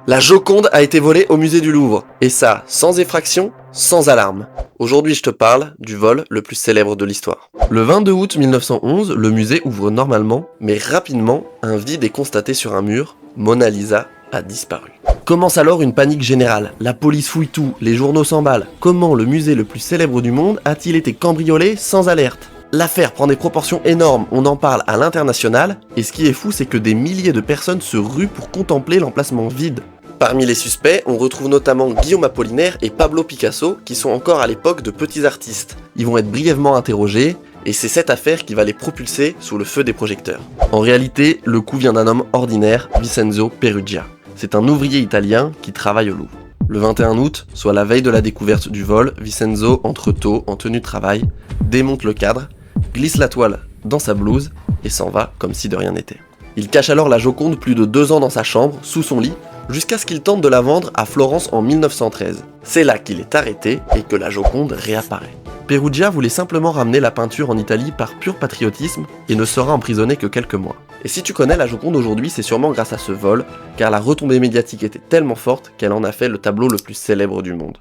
La Joconde a été volée au musée du Louvre, et ça, sans effraction, sans alarme. Aujourd'hui, je te parle du vol le plus célèbre de l'histoire. Le 22 août 1911, le musée ouvre normalement, mais rapidement, un vide est constaté sur un mur. Mona Lisa a disparu. Commence alors une panique générale. La police fouille tout, les journaux s'emballent. Comment le musée le plus célèbre du monde a-t-il été cambriolé sans alerte ? L'affaire prend des proportions énormes, on en parle à l'international, et ce qui est fou, c'est que des milliers de personnes se ruent pour contempler l'emplacement vide. Parmi les suspects, on retrouve notamment Guillaume Apollinaire et Pablo Picasso, qui sont encore à l'époque de petits artistes. Ils vont être brièvement interrogés, et c'est cette affaire qui va les propulser sous le feu des projecteurs. En réalité, le coup vient d'un homme ordinaire, Vincenzo Peruggia. C'est un ouvrier italien qui travaille au Louvre. Le 21 août, soit la veille de la découverte du vol, Vincenzo entre tôt en tenue de travail, démonte le cadre, glisse la toile dans sa blouse et s'en va comme si de rien n'était. Il cache alors la Joconde plus de 2 ans dans sa chambre, sous son lit, jusqu'à ce qu'il tente de la vendre à Florence en 1913. C'est là qu'il est arrêté et que la Joconde réapparaît. Peruggia voulait simplement ramener la peinture en Italie par pur patriotisme et ne sera emprisonné que quelques mois. Et si tu connais la Joconde aujourd'hui, c'est sûrement grâce à ce vol, car la retombée médiatique était tellement forte qu'elle en a fait le tableau le plus célèbre du monde.